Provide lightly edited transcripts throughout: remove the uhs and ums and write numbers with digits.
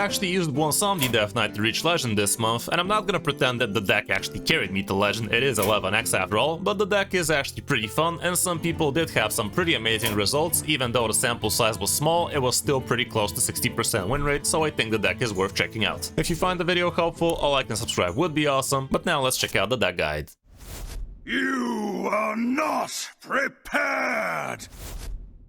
actually used Bwonsamdi Death Knight to reach Legend this month, and I'm not gonna pretend that the deck actually carried me to Legend. It is 11x after all, but the deck is actually pretty fun, and some people did have some pretty amazing results. Even though the sample size was small, it was still pretty close to 60% win rate, so I think the deck is worth checking out. If you find the video helpful, a like and subscribe would be awesome, but now let's check out the deck guide. You are not prepared!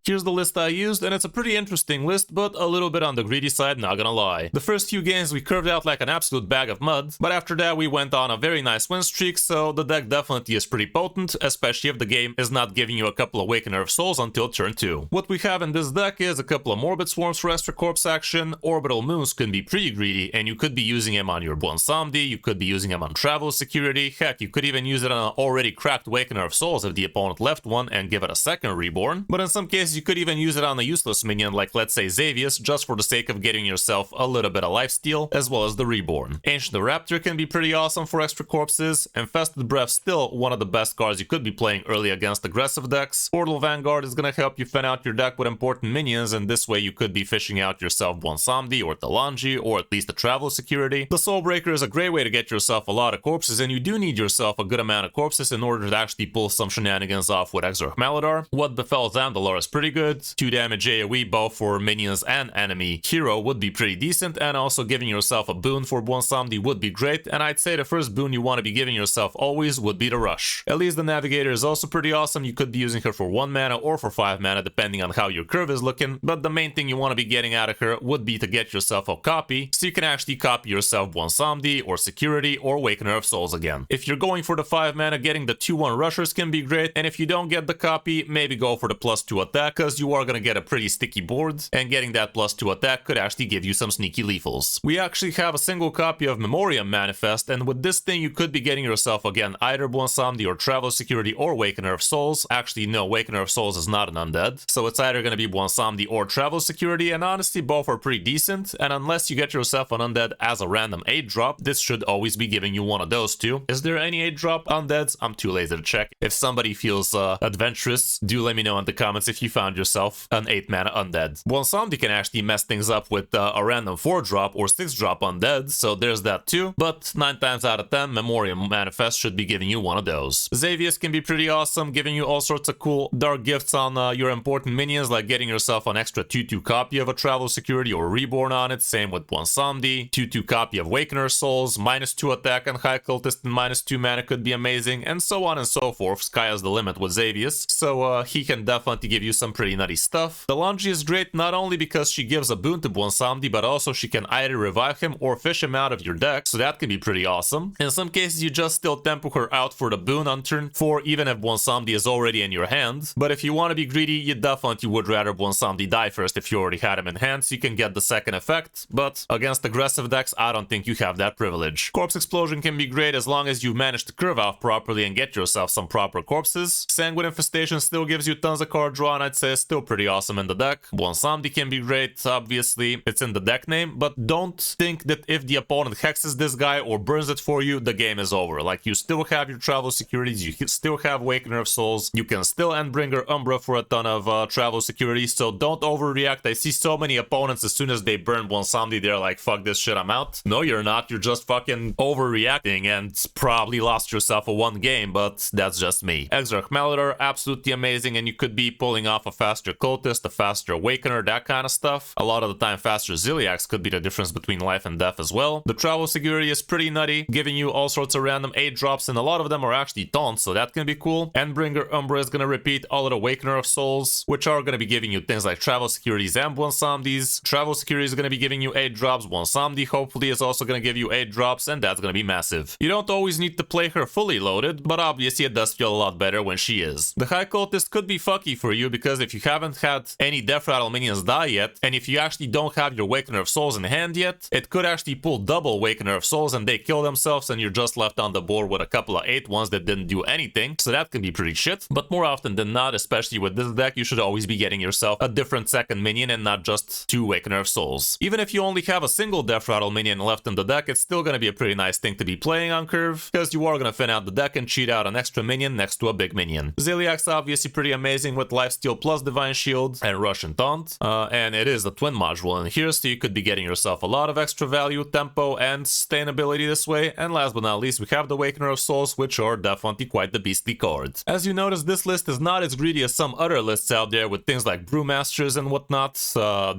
Here's the list I used, and it's a pretty interesting list, but a little bit on the greedy side, not gonna lie. The first few games we curved out like an absolute bag of mud, but after that we went on a very nice win streak, so the deck definitely is pretty potent, especially if the game is not giving you a couple of Awakener of Souls until turn 2. What we have in this deck is a couple of Morbid Swarms for extra corpse action, Orbital Moons can be pretty greedy, and you could be using him on your Bwonsamdi, you could be using him on Travel Security, heck, you could even use it on an already cracked Awakener of Souls if the opponent left one and give it a second reborn, but in some cases you could even use it on a useless minion like, let's say, Xavius, just for the sake of getting yourself a little bit of lifesteal, as well as the reborn. Ancient Raptor can be pretty awesome for extra corpses, Infested Breath still one of the best cards you could be playing early against aggressive decks. Portal Vanguard is gonna help you thin out your deck with important minions, and this way you could be fishing out yourself Bwonsamdi or Talanji, or at least the Travel Security. The Soulbreaker is a great way to get yourself a lot of corpses, and you do need yourself a good amount of corpses in order to actually pull some shenanigans off with Exarch Maladar. What befell Zandalar is pretty good. 2 damage AoE both for minions and enemy hero would be pretty decent, and also giving yourself a boon for Bwonsamdi would be great, and I'd say the first boon you want to be giving yourself always would be the Rush. At least the Navigator is also pretty awesome. You could be using her for 1 mana or for 5 mana depending on how your curve is looking, but the main thing you want to be getting out of her would be to get yourself a copy, so you can actually copy yourself Bwonsamdi or Security or Awakener of Souls again. If you're going for the 5 mana, getting the 2/1 Rushers can be great, and if you don't get the copy, maybe go for the +2 attack, because you are gonna get a pretty sticky board, and getting that +2 attack could actually give you some sneaky lethals. We actually have a single copy of Memoriam Manifest, and with this thing you could be getting yourself again either Bwonsamdi or Travel Security or Awakener of Souls. Actually no, Awakener of Souls is not an undead, so it's either gonna be Bwonsamdi or Travel Security, and honestly both are pretty decent, and unless you get yourself an undead as a random 8-drop, this should always be giving you one of those two. Is there any 8-drop undeads? I'm too lazy to check. If somebody feels adventurous, do let me know in the comments if you found yourself an 8-mana undead. Bwonsamdi can actually mess things up with a random 4-drop or 6-drop undead, so there's that too, but 9 times out of 10, Memoriam Manifest should be giving you one of those. Xavius can be pretty awesome, giving you all sorts of cool dark gifts on your important minions, like getting yourself an extra 2/2 copy of a Travel Security or Reborn on it, same with Bwonsamdi, 2/2 copy of Awakener Souls, -2 attack on High Cultist and -2 mana could be amazing, and so on and so forth. Sky is the limit with Xavius, so he can definitely give you some pretty nutty stuff. Talanji is great not only because she gives a boon to Bwonsamdi, but also she can either revive him or fish him out of your deck, so that can be pretty awesome. In some cases you just still tempo her out for the boon on turn 4, even if Bwonsamdi is already in your hand, but if you want to be greedy, you definitely would rather Bwonsamdi die first if you already had him in hand, so you can get the second effect, but against aggressive decks I don't think you have that privilege. Corpse Explosion can be great as long as you manage to curve out properly and get yourself some proper corpses. Sanguine Infestation still gives you tons of card draw, and I'd say it's still pretty awesome in the deck. Bwonsamdi can be great, obviously, it's in the deck name, but don't think that if the opponent hexes this guy or burns it for you, the game is over. Like, you still have your Travel Securities, you still have Awakener of Souls, you can still Endbringer Umbra for a ton of Travel Securities, so don't overreact. I see so many opponents, as soon as they burn Bwonsamdi, they're like, fuck this shit, I'm out. No, you're not, you're just fucking overreacting and probably lost yourself a 1 game, but that's just me. Exarch Maladar, absolutely amazing, and you could be pulling off a faster Cultist, a faster Awakener, that kind of stuff. A lot of the time faster Ziliax could be the difference between life and death as well. The Travel Security is pretty nutty, giving you all sorts of random 8-drops, and a lot of them are actually taunts, so that can be cool. Endbringer Umbra is gonna repeat all of the Awakener of Souls, which are gonna be giving you things like Travel Securities and Bwonsamdis. Travel Security is gonna be giving you 8-drops, Bwonsamdi hopefully is also gonna give you 8-drops, and that's gonna be massive. You don't always need to play her fully loaded, but obviously it does feel a lot better when she is. The High Cultist could be fucky for you, because if you haven't had any Deathrattle minions die yet, and if you actually don't have your Awakener of Souls in hand yet, it could actually pull double Awakener of Souls and they kill themselves, and you're just left on the board with a couple of 8-1s that didn't do anything, so that can be pretty shit. But more often than not, especially with this deck, you should always be getting yourself a different second minion and not just 2 Awakener of Souls. Even if you only have a single Deathrattle minion left in the deck, it's still gonna be a pretty nice thing to be playing on curve, because you are gonna thin out the deck and cheat out an extra minion next to a big minion. Ziliax obviously pretty amazing with lifesteal plus Divine Shield and Russian Taunt, and it is the twin module in here, so you could be getting yourself a lot of extra value, tempo, and sustainability this way. And last but not least, we have the Awakener of Souls, which are definitely quite the beastly cards. As you notice, this list is not as greedy as some other lists out there with things like Brewmasters and whatnot.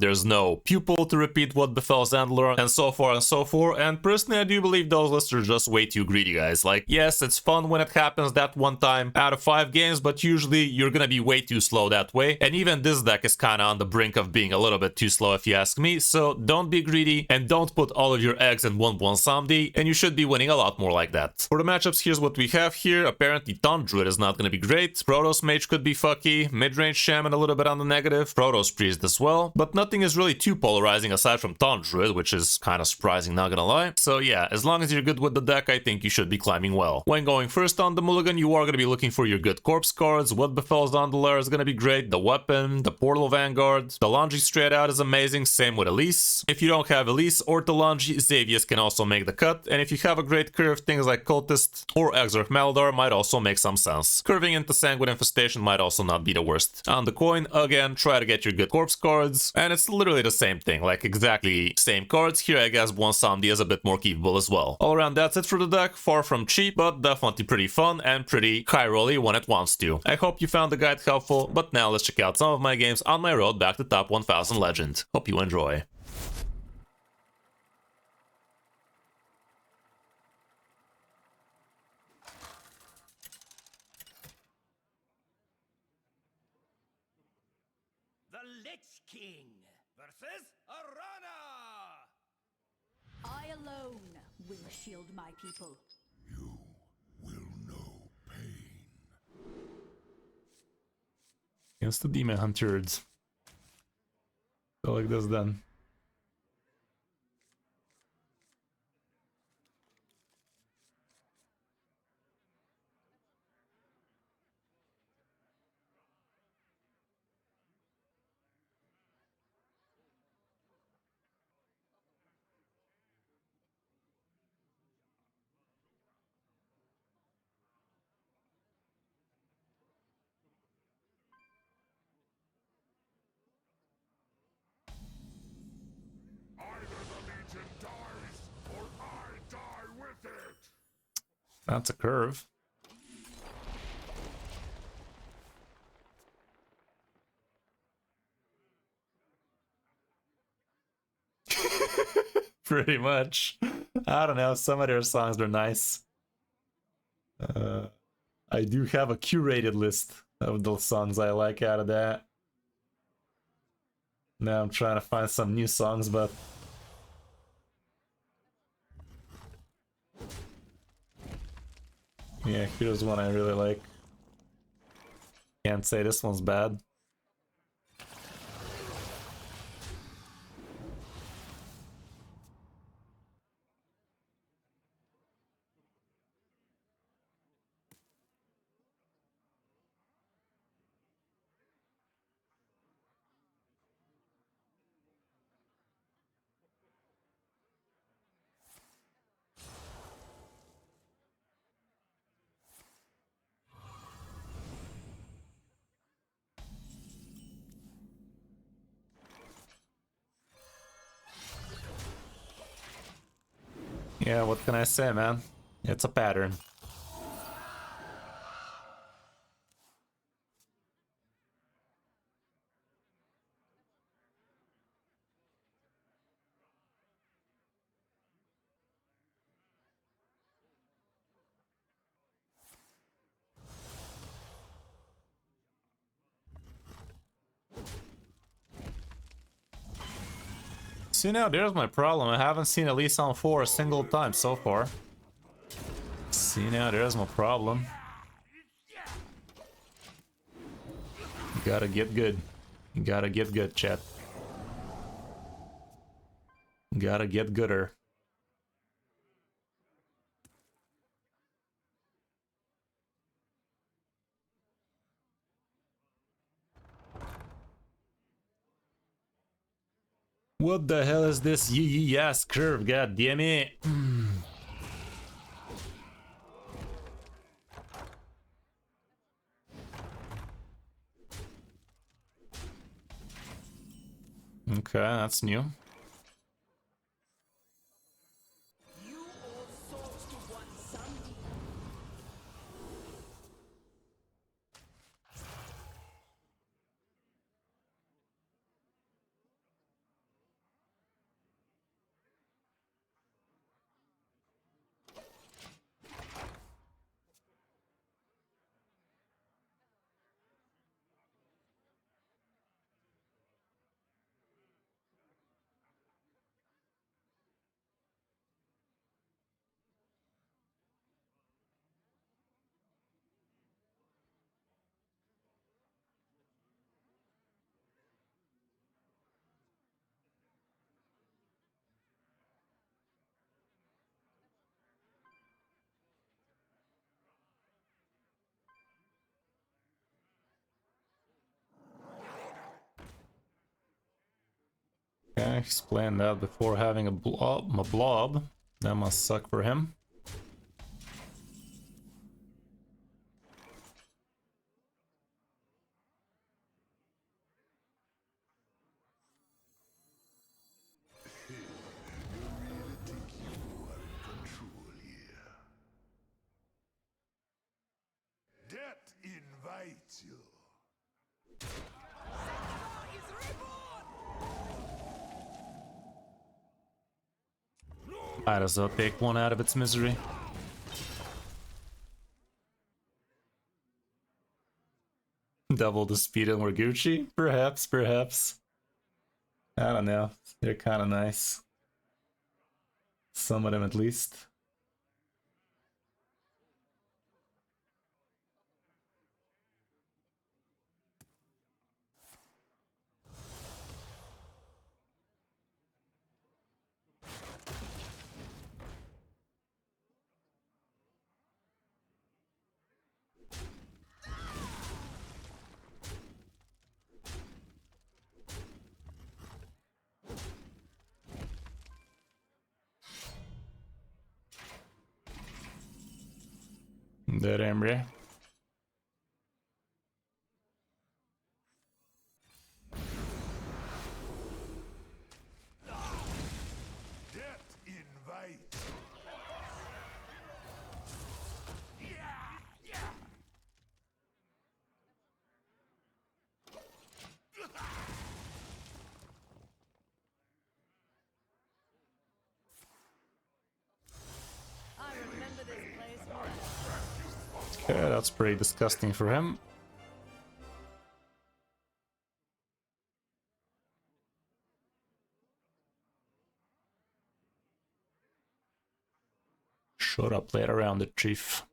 There's no Pupil to repeat what befell Zandler, and so far and so forth, and personally I do believe those lists are just way too greedy, guys. Like, yes, it's fun when it happens that one time out of 5 games, but usually you're gonna be way too slow that way, and even this deck is kinda on the brink of being a little bit too slow if you ask me, so don't be greedy and don't put all of your eggs in one Bwonsamdi, and you should be winning a lot more like that. For the matchups, here's what we have here. Apparently Taunt Druid is not gonna be great, Protoss Mage could be fucky, Midrange Shaman a little bit on the negative, Protoss Priest as well, but nothing is really too polarizing aside from Taunt Druid, which is kinda surprising, not gonna lie. So yeah, as long as you're good with the deck, I think you should be climbing well. When going first on the mulligan, you are gonna be looking for your good corpse cards. What befell Zandler is gonna be great, the weapon, the Portal Vanguard, the Lungi straight out is amazing, same with Elise. If you don't have Elise or Lungi, Xavius can also make the cut, and if you have a great curve, things like Cultist or Exarch Maladar might also make some sense. Curving into Sanguine Infestation might also not be the worst. On the coin, again, try to get your good corpse cards, and it's literally the same thing, like exactly same cards. Here I guess Bwonsamdi is a bit more keepable as well. All around, that's it for the deck. Far from cheap, but definitely pretty fun and pretty high rolly when it wants to. I hope you found the guide helpful, but now let's check out some of my games on my road back to top 1000 legend. Hope you enjoy. The Lich King versus Arana! I alone will shield my people. You will know pain. Against the Demon Hunters. Go like this then. Either the Legion dies, or I die with it! That's a curve. Pretty much. I don't know, some of their songs are nice. I do have a curated list of the songs I like out of that. Now I'm trying to find some new songs, but yeah, here's one I really like. Can't say this one's bad. Yeah, what can I say, man? It's a pattern. See, now there's my problem. I haven't seen Elise on 4 a single time so far. See, now there's my problem. You gotta get good. You gotta get good, chat. You gotta get gooder. What the hell is this yee ass curve? God damn it. Okay, that's new. You all souls to Bwonsamdi. Okay, explain that before having a blob. That must suck for him. Death invites you. Might as well take one out of its misery. Double the speed on Morguchi? Perhaps, perhaps. I don't know. They're kind of nice. Some of them at least. Dead Emre. Death invites. I remember this place well. Okay, that's pretty disgusting for him. Shut up, later around the chief.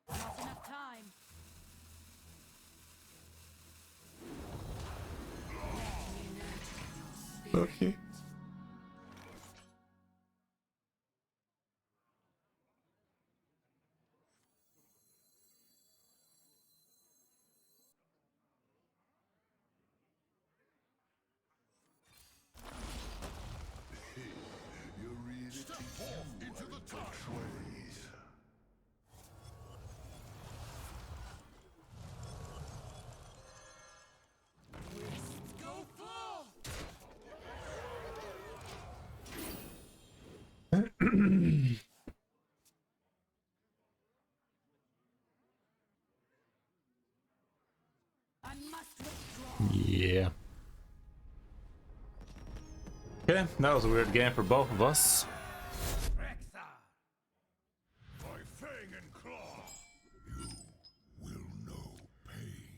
Not enough time. Okay. You're ready to step off into the tideways. Go full. I must withdraw. Yeah. Okay, that was a weird game for both of us. Rexa. By fang and claw. You will know pain.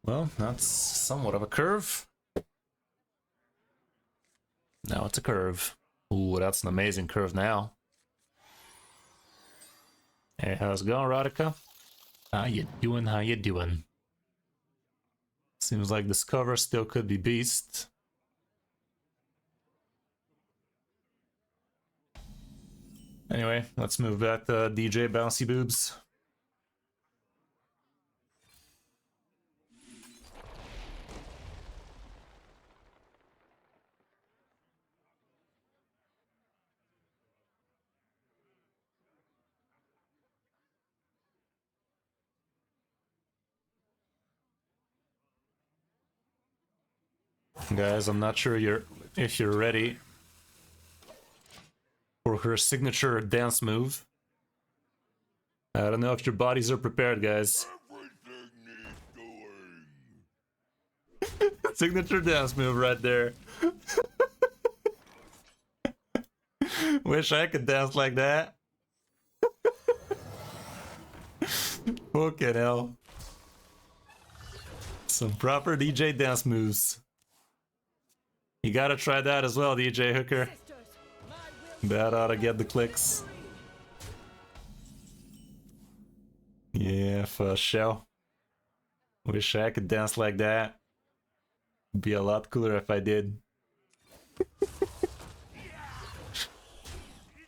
Well, that's somewhat of a curve. Now it's a curve. Ooh, that's an amazing curve now. Hey, how's it going, Rodica? How you doing? How you doing? Seems like this cover still could be beast. Anyway, let's move back to DJ Bouncy Boobs. Guys, I'm not sure if you're ready for her signature dance move. I don't know if your bodies are prepared, guys. Everything needs doing. Signature dance move right there. Wish I could dance like that. Fucking hell. Some proper DJ dance moves. You gotta try that as well, DJ Hooker. That ought to get the clicks. Yeah, for sure. Wish I could dance like that. Be a lot cooler if I did.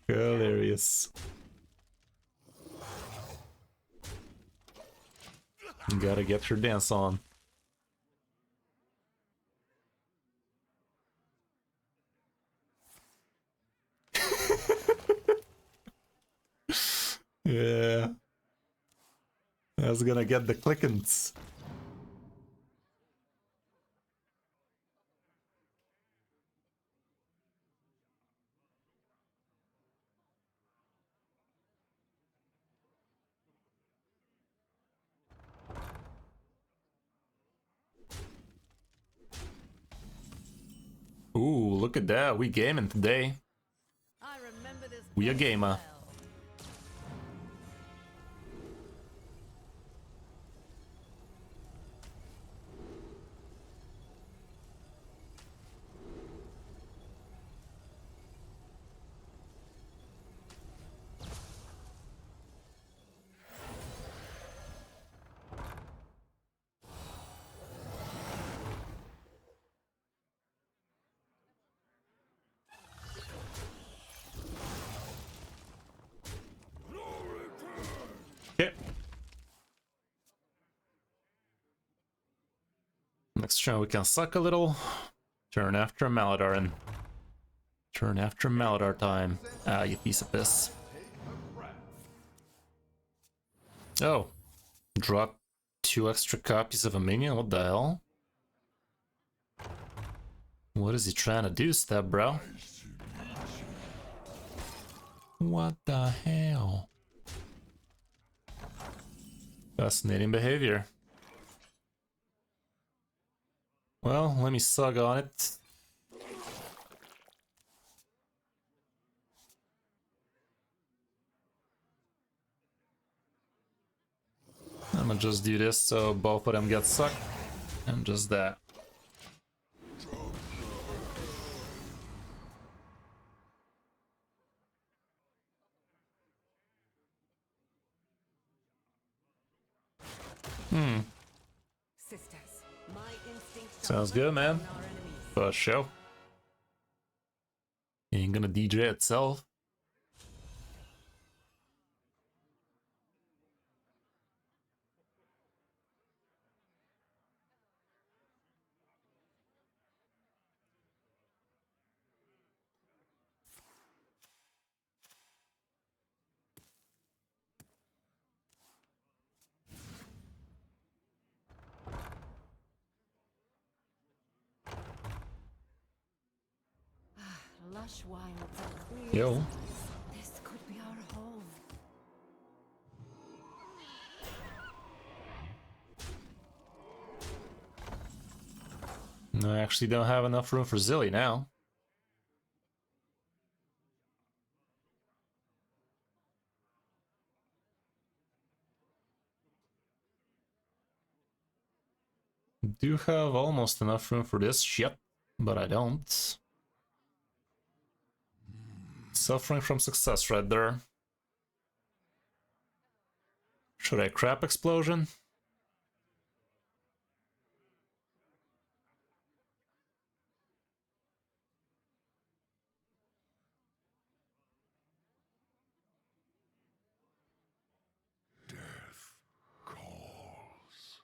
Hilarious. You gotta get your dance on. Yeah. That's gonna get the clickins. Ooh, look at that. We gaming today. I remember this We a place gamer. well. Okay. Next turn we can suck a little. Turn after Maladar and turn after Maladar time. Ah, you piece of piss. Oh. Drop 2 extra copies of a minion? What the hell? What is he trying to do, step bro? What the hell? Fascinating behavior. Well, let me suck on it. I'm gonna just do this so both of them get sucked. And just that. Sisters, my instincts Sounds are good, man. our enemies. For sure. Ain't gonna DJ itself. Lush wilds and Yo. this could be our home. I actually don't have enough room for Zilly now. Do have almost enough room for this shit, but I don't. Suffering from success right there. Should I crap explosion? Death calls.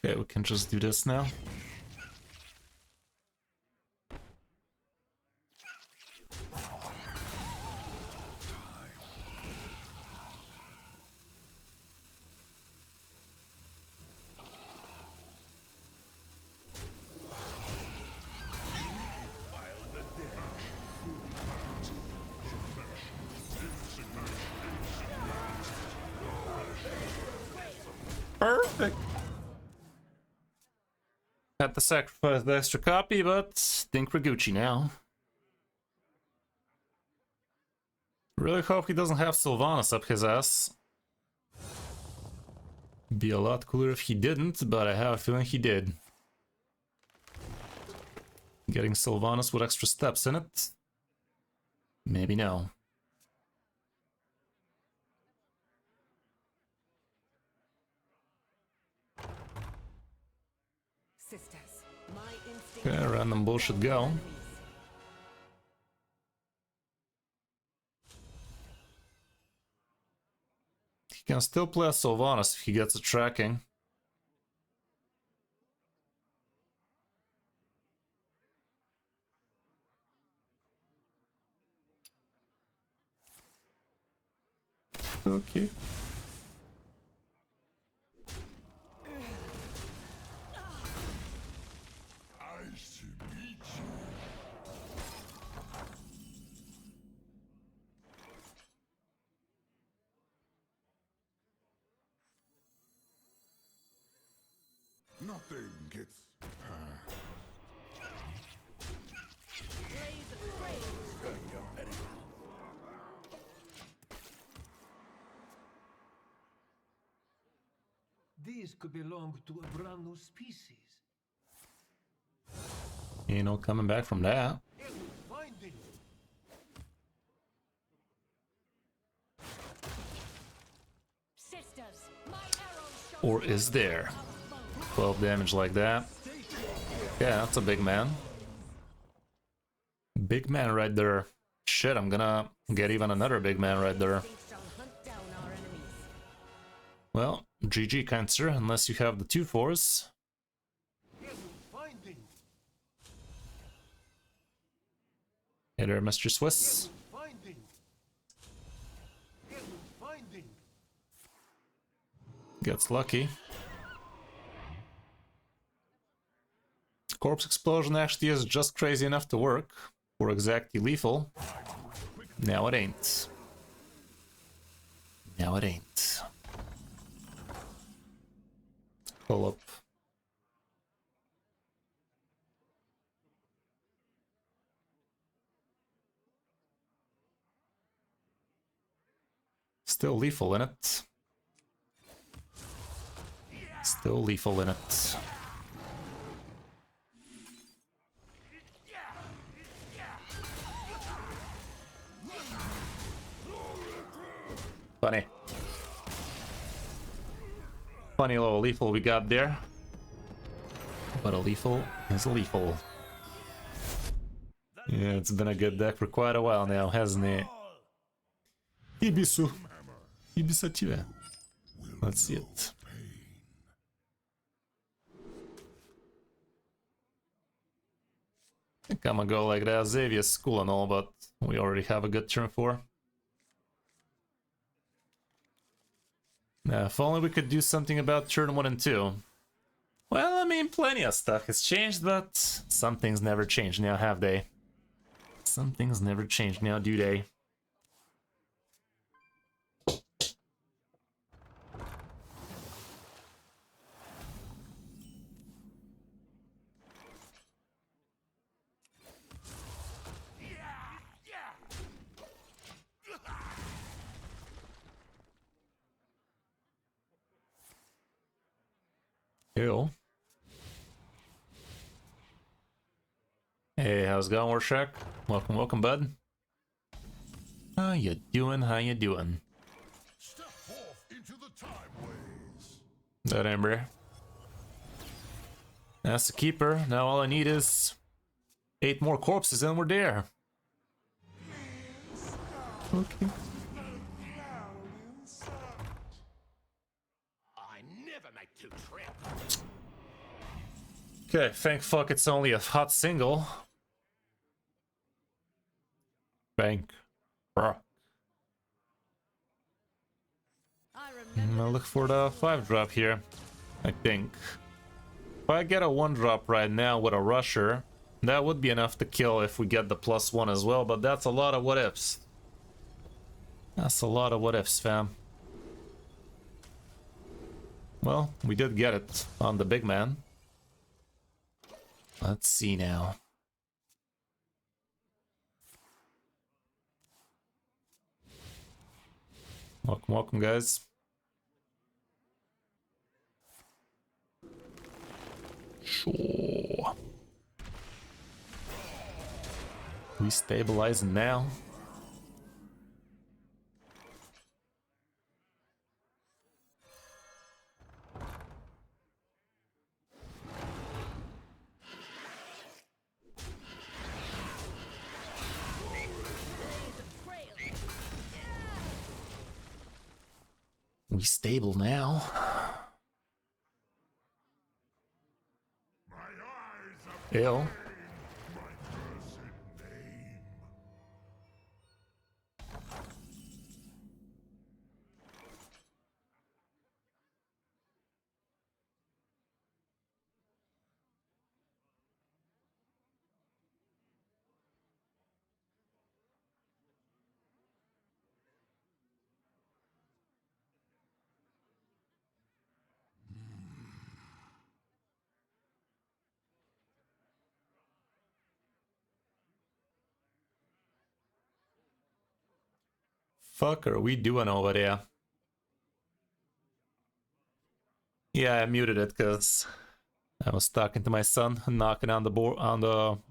Okay, we can just do this now. Perfect. Had to sacrifice the extra copy, but think we're Gucci now. Really hope he doesn't have Sylvanas up his ass. Be a lot cooler if he didn't, but I have a feeling he did. Getting Sylvanas with extra steps in it? Maybe no. Sisters, my instinct. Okay, random bullshit go. He can still play as Sylvanas if he gets a tracking. Okay. I should meet you. Nothing gets past. Blaze of praise. These could belong to a brand new species. Ain't no coming back from that. Finding. Sisters, my arrows shall Or is there? 12 damage like that. Yeah, that's a big man. Big man right there. Shit, I'm gonna get even another big man right there. shall hunt down our enemies. Well, GG, kind sir, unless you have the 2-4s. Finding. Hey there, Mr. Swiss. Finding. Finding. Gets lucky. Corpse Explosion actually is just crazy enough to work for exactly lethal. Now it ain't. Now it ain't. Pull up. Still lethal in it. Still lethal in it. Funny. Funny little lethal we got there. But a lethal is a lethal. Yeah, it's been a good deck for quite a while now, hasn't it? Ibisu. Ibisative. Let's see it. I think I'm gonna go like that. Xavier's cool and all, but we already have a good turn 4. Now, if only we could do something about turn 1 and 2. Well, I mean, plenty of stuff has changed, but some things never change now, have they? Some things never change now, do they? Ew. How's it going, Warshak? Welcome, welcome, bud. How you doing? How you doing? Step forth into the time ways. That Ember. That's the keeper. Now all I need is 8 more corpses and we're there. Okay. I never make two trips. Okay, thank fuck it's only a hot single. Thank fuck. I I'm remember gonna look for the 5-drop here, I think. If I get a 1-drop right now with a rusher, that would be enough to kill if we get the +1 as well, but that's a lot of what ifs. That's a lot of what ifs, fam. Well, we did get it on the big man. Let's see now. Welcome, welcome, guys. Sure. We stabilizing now. We stable now. My eyes are Ew. my cursed name. Fuck are we doing over there? Yeah, I muted it because I was talking to my son, knocking on the door. Eternal.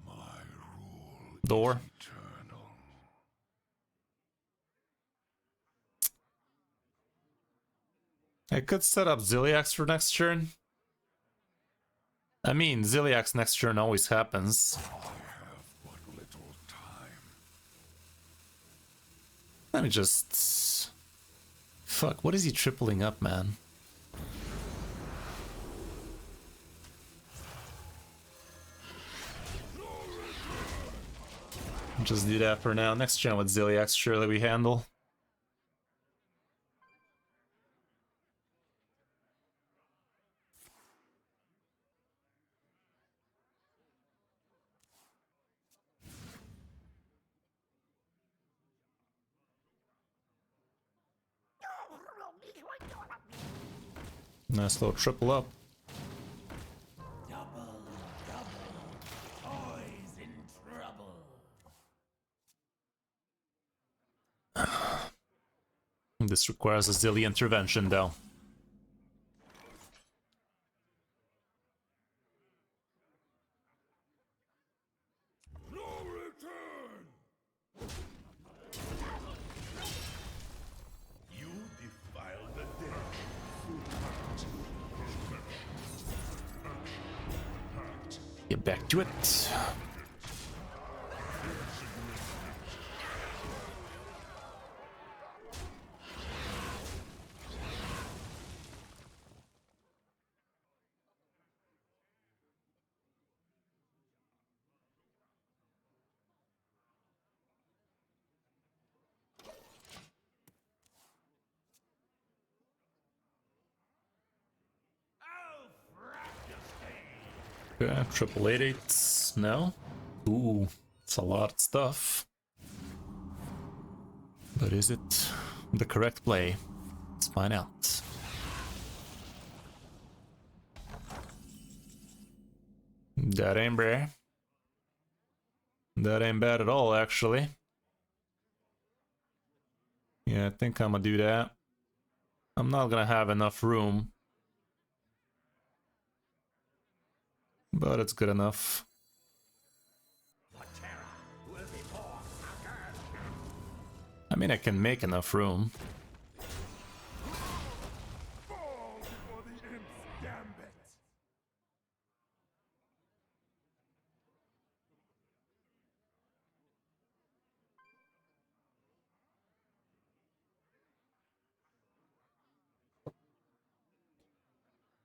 I could set up Ziliax for next turn. I mean, Ziliax next turn always happens. I have but little time. Let me just... Fuck, what is he tripling up, man? Just do that for now. Next turn with Ziliax, surely we handle. Nice little triple up. Double, always in trouble. This requires a Zilli intervention, though. No return! You defile the dead. Get back to it. Okay, triple 8/8s. No? Ooh, it's a lot of stuff. But is it the correct play? Let's find out. That ain't bad. That ain't bad at all, actually. Yeah, I think I'm gonna do that. I'm not gonna have enough room. But it's good enough. I mean, I can make enough room. Fall before the imp's gambit.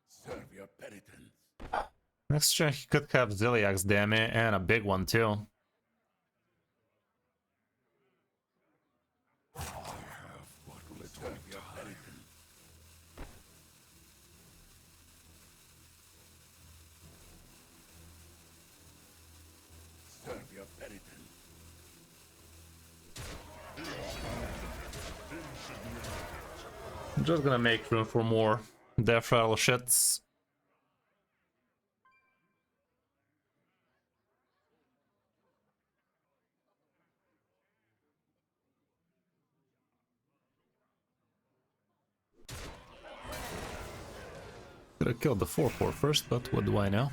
Serve your penitence. Next turn, he could have Ziliax damage and a big one too. I have what will serve your penitence. Serve your penitence. I'm just gonna make room for more Deathrattle shits. Could have killed the 4/4 first, but what do I know?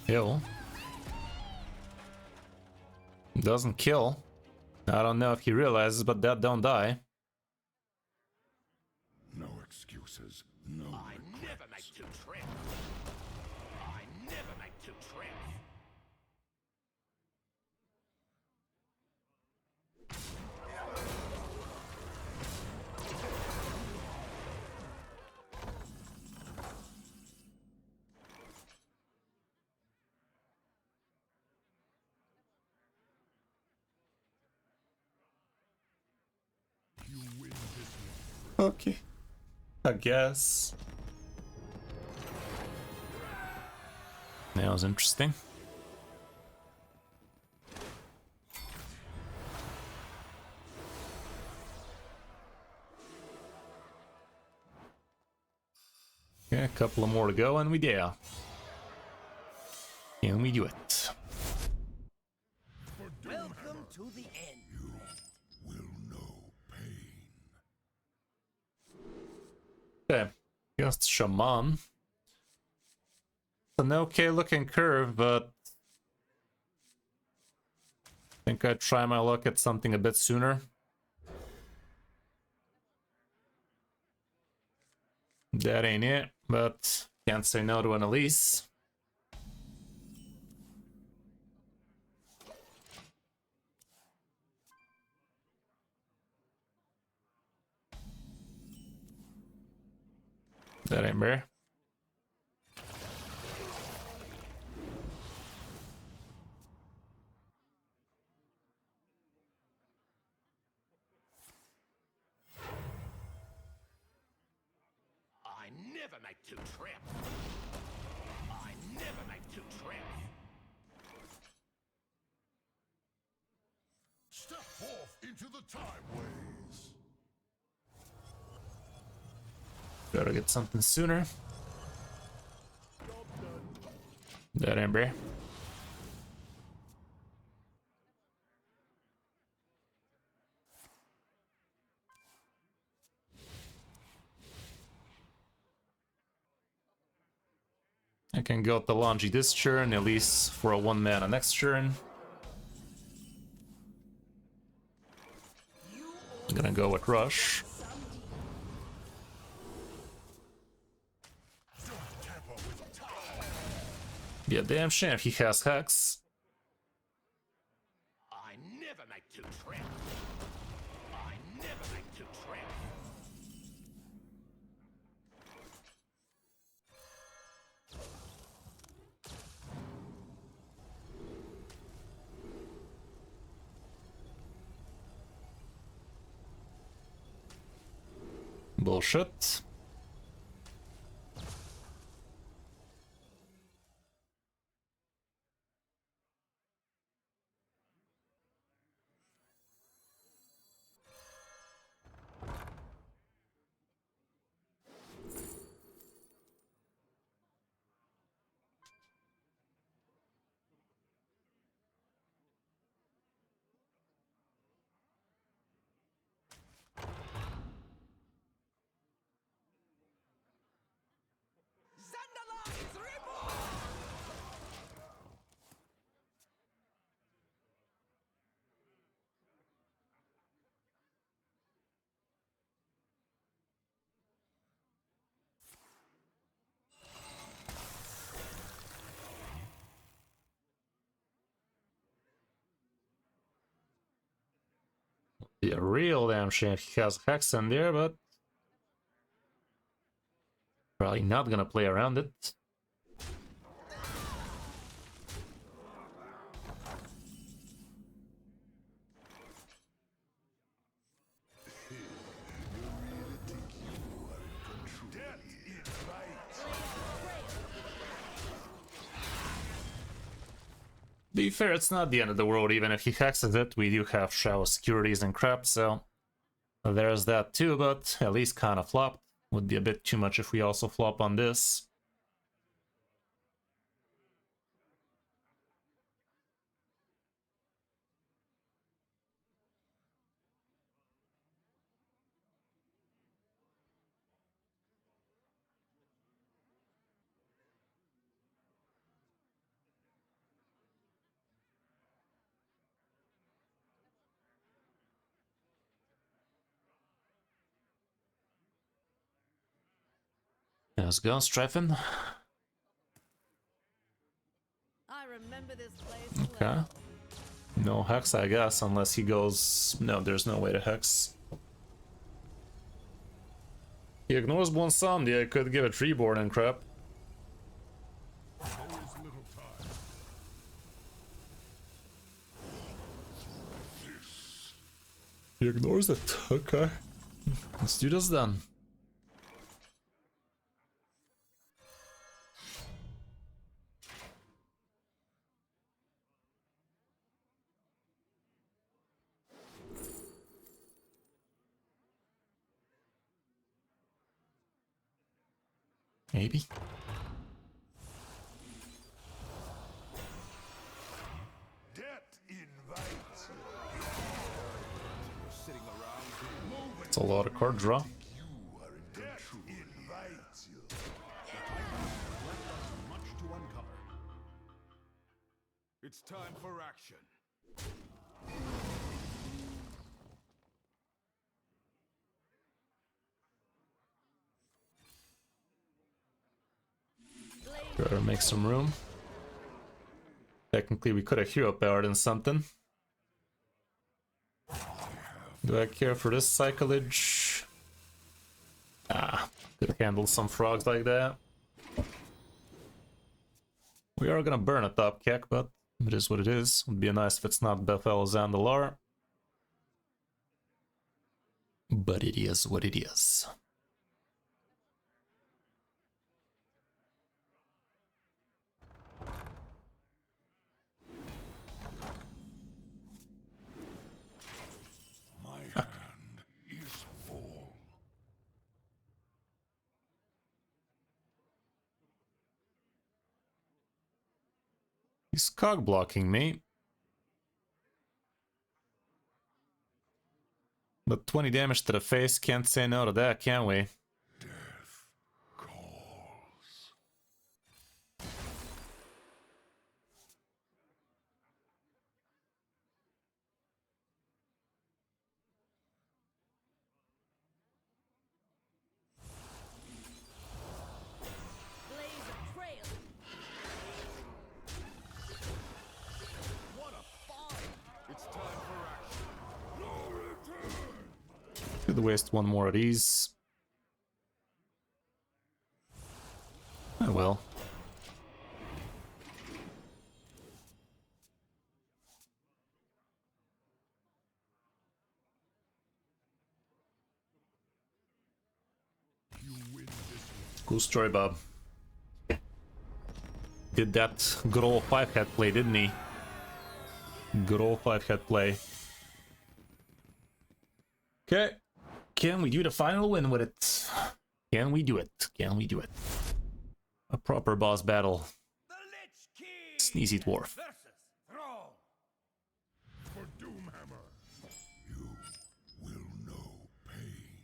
Heal. Doesn't kill. I don't know if he realizes, but that don't die. No excuses. No Never make two trips. I never make two trips. You win this one. Okay. I guess. That was interesting. Okay, a couple of more to go and we there. Can we do it? Welcome to the end. Will know pain. Okay, just Shaman. It's an okay looking curve, but I think I'd try my luck at something a bit sooner. That ain't it, but can't say no to an Elise. That ain't rare. I never make two trips. I never make two trips. Step forth into the time ways. Gotta get something sooner. That ain't rare. I can go with the Longi this turn, at least for a 1-mana next turn. I'm gonna go with Rush. Be a damn shame if he has Hex. I never make two trips. I never make two trips. Bullshit. Be a real damn shame if he has Hex in there, but probably not gonna play around it. Be fair, it's not the end of the world even if he hexes it. We do have Shadow securities and crap, so there's that too, but at least kind of flopped. Would be a bit too much if we also flop on this. Let's go, Strafin. I remember this place Okay. well. No hex, I guess, unless he goes... No, there's no way to hex. He ignores Bwonsamdi. I could give it reborn and crap. There is little time. He ignores it. Okay. Let's do this then. Maybe. Death invites. You're sitting around. Move It's a lot of card draw. Death invites you. Much to uncover. It's time for action. Better make some room. Technically, we could have hero powered in something. Do I care for this cyclage? Ah, could handle some frogs like that. We are gonna burn a top kick, but it is what it is. Would be nice if it's not Bethel Zandalar. But it is what it is. My hand is full. He's cog blocking me. But 20 damage to the face, can't say no to that, can we? Death calls. Blaze a trail. What a find! It's time for action. No return. Could waste one more of these. Oh well. You win this one. Cool story, Bob. Did that good old 5-head play, didn't he? Good old 5-head play. Okay. Can we do the final win with it? Can we do it? Can we do it? A proper boss battle. The Lich King Sneezy Dwarf. versus Thrall. For Doomhammer. You will know pain.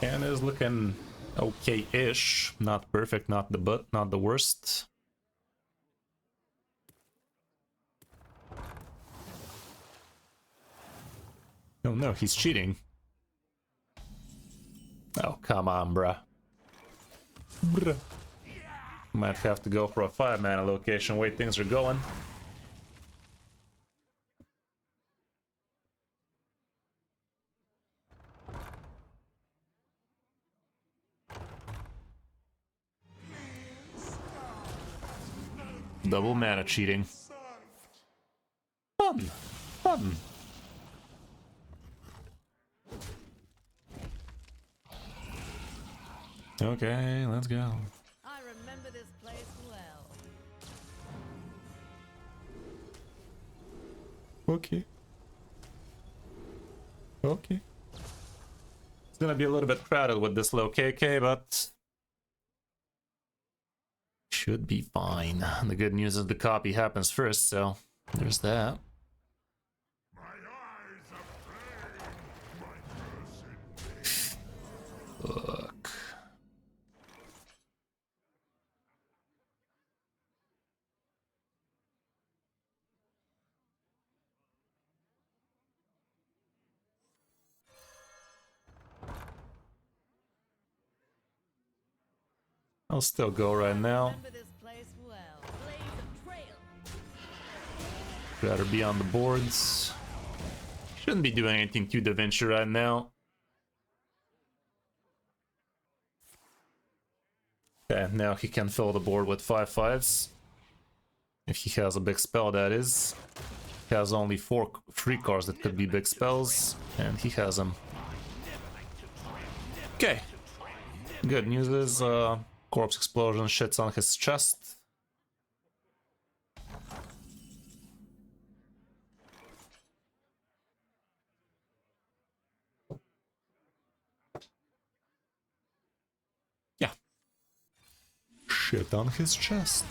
And is looking okay-ish. Not perfect, not the worst. Oh no, he's cheating. Oh, come on, bruh. Might have to go for a 5-mana location, way things are going. Double mana cheating. Fun! Fun! Okay, let's go. I remember this place well. Okay. Okay. It's gonna be a little bit crowded with this low KK, but should be fine. The good news is the copy happens first, so there's that. My eyes of flame, my cursed Fuck. I'll still go right now. Remember this place well. Blaze a trail. Rather be on the boards. Shouldn't be doing anything to Da Vinci right now. Okay, now he can fill the board with 5/5s. If he has a big spell, that is. He has only 4 free cards that could be big spells, and he has them. Okay. Good news is, Corpse Explosion shits on his chest. Yeah. Shit on his chest.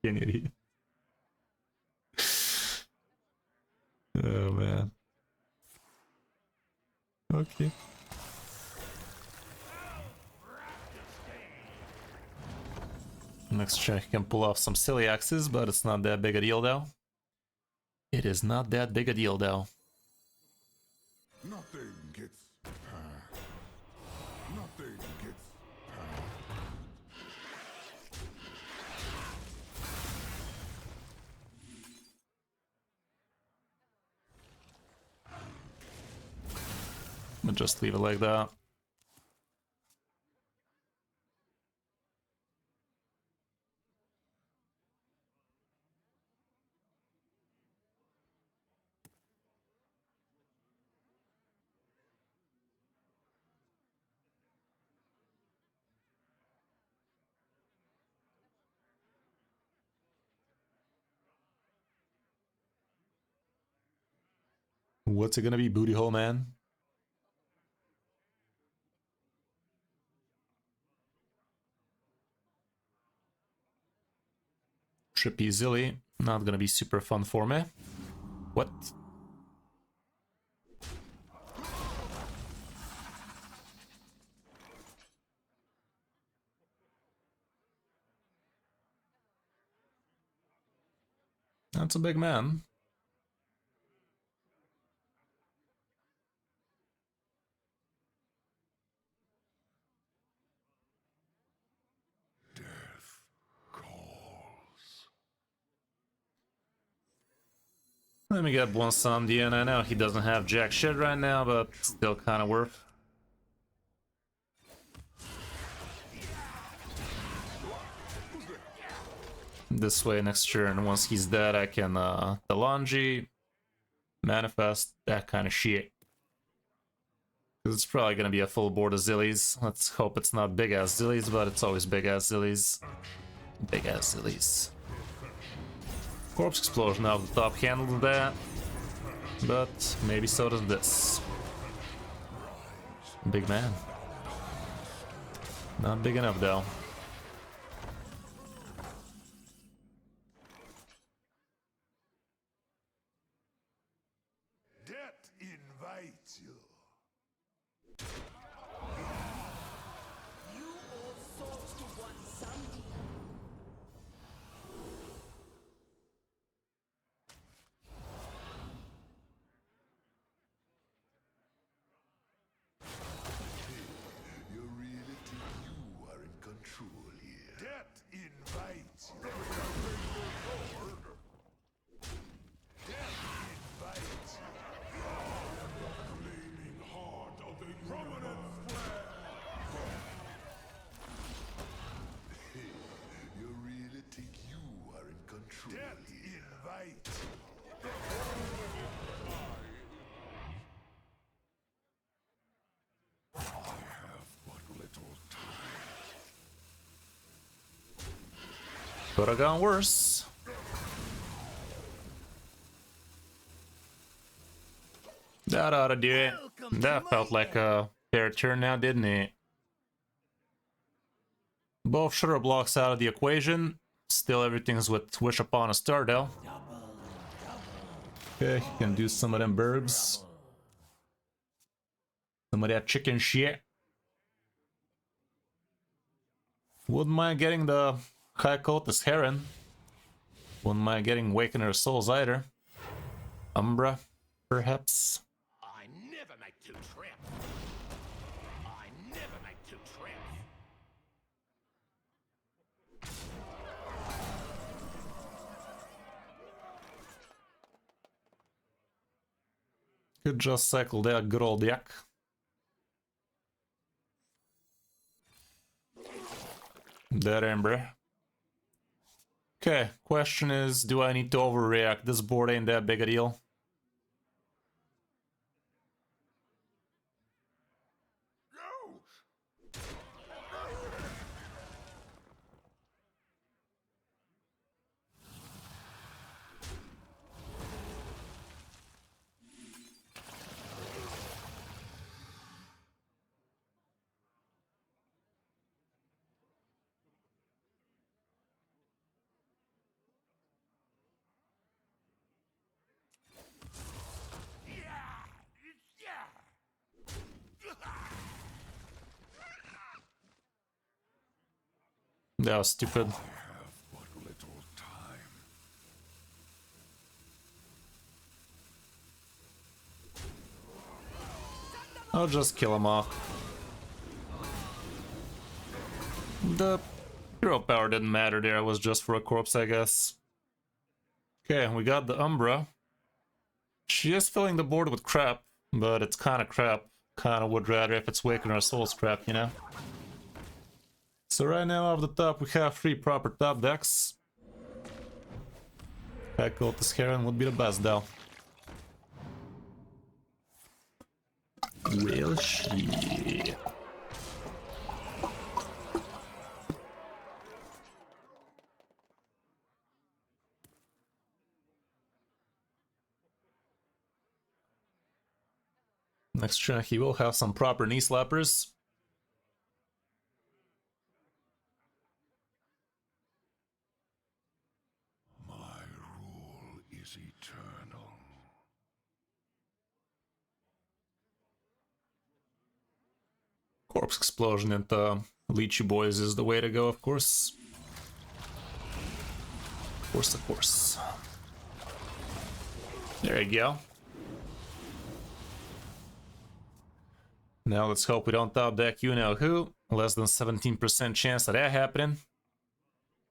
An idiot. Oh man. Okay. Next check can pull off some silly axes, but it's not that big a deal though. It is not that big a deal though. Nothing gets past. Nothing gets past. But just leave it like that. What's it gonna be, booty hole man? Trippy Zilly, not gonna be super fun for me. What? That's a big man. Death calls. Let me get Bwonsamdi, and I know he doesn't have jack shit right now, but still kind of worth. This way next turn, once he's dead, I can Delangi, manifest, that kind of shit. Because it's probably gonna be a full board of Zillies. Let's hope it's not big ass Zillies, but it's always big ass Zillies. Big ass Zillies. Corpse Explosion out the top handled that, but maybe so does this. Big man. Not big enough though. Could have gone worse. That ought to do it. That felt like a fair turn now, didn't it? Both sugar blocks out of the equation. Still everything's with Wish Upon a Star though. Okay, can do some of them burbs. Some of that chicken shit. Wouldn't mind getting the High Cultist Heron. Wouldn't mind getting Wakener Souls either. Umbra, perhaps. I never make two trips. I never make two trips. Could just cycle that good old yak. That Ember. Okay, question is, do I need to overreact? This board ain't that big a deal. No! That was stupid. Have but little time. I'll just kill him off. The hero power didn't matter there, it was just for a corpse, I guess. Okay, we got the Umbra. She is filling the board with crap, but it's kinda crap. Kinda would rather if it's Waken or Soul's crap, you know? So right now off the top we have 3 proper top decks. High Cultist Heron would be the best though. Will she? Next turn he will have some proper knee slappers. My rule is eternal. Corpse Explosion into Lychee Boys is the way to go, of course. Of course, of course. There you go. Now let's hope we don't top deck you know who. Less than 17% chance of that happening.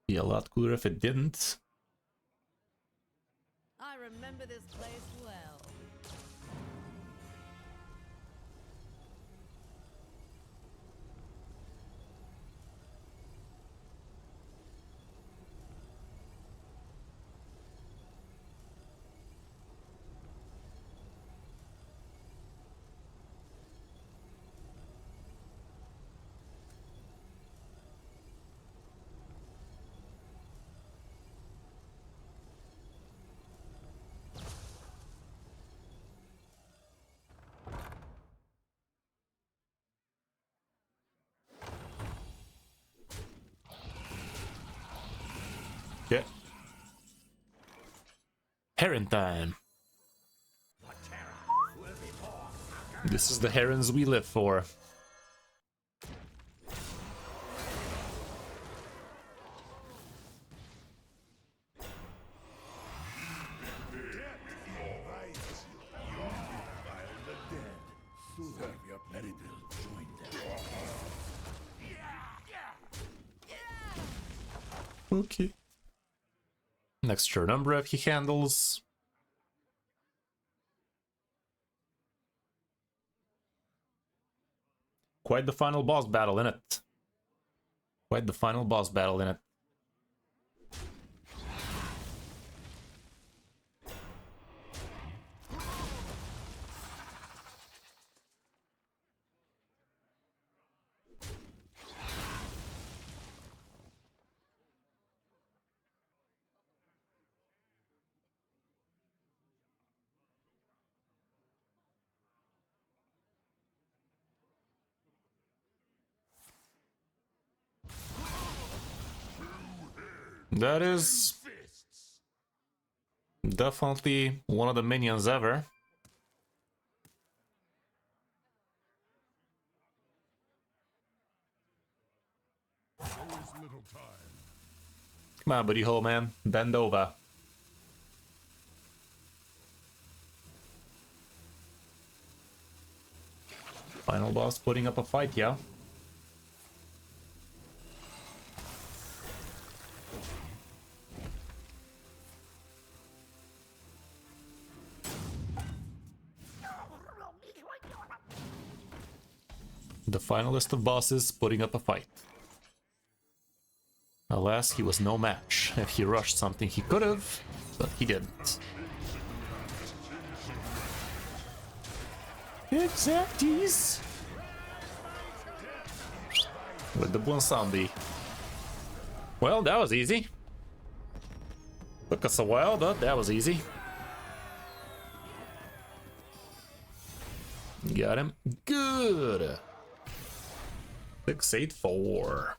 Be a lot cooler if it didn't. I remember this place well. Yeah. Heron time. This is the herons we live for. Okay. Next turn Umbra if he handles. Quite the final boss battle in it. Quite the final boss battle in it. That is Fists. definitely one of the minions ever. There is little time. Come on, buddy hole, man. Bend over. Final boss putting up a fight, yeah? The finalist of bosses putting up a fight. Alas, he was no match. If he rushed something, he could have, but he didn't. Exacties! With the Bwonsamdi. Well, that was easy. Took us a while, but that was easy. Got him. Good. 6-8-4.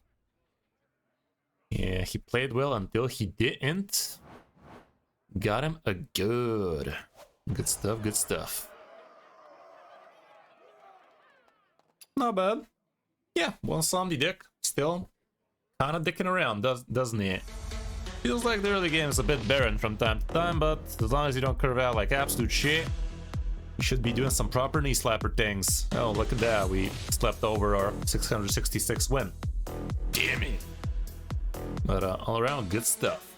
Yeah, he played well until he didn't. Got him a good. Good stuff, good stuff. Not bad. Yeah, Bwonsamdi deck. Still kind of dicking around, doesn't it? Feels like the early game is a bit barren from time to time, but as long as you don't curve out like absolute shit, you should be doing some proper knee slapper things. Oh, look at that. We slept over our 666 win. Damn it. But all around, good stuff.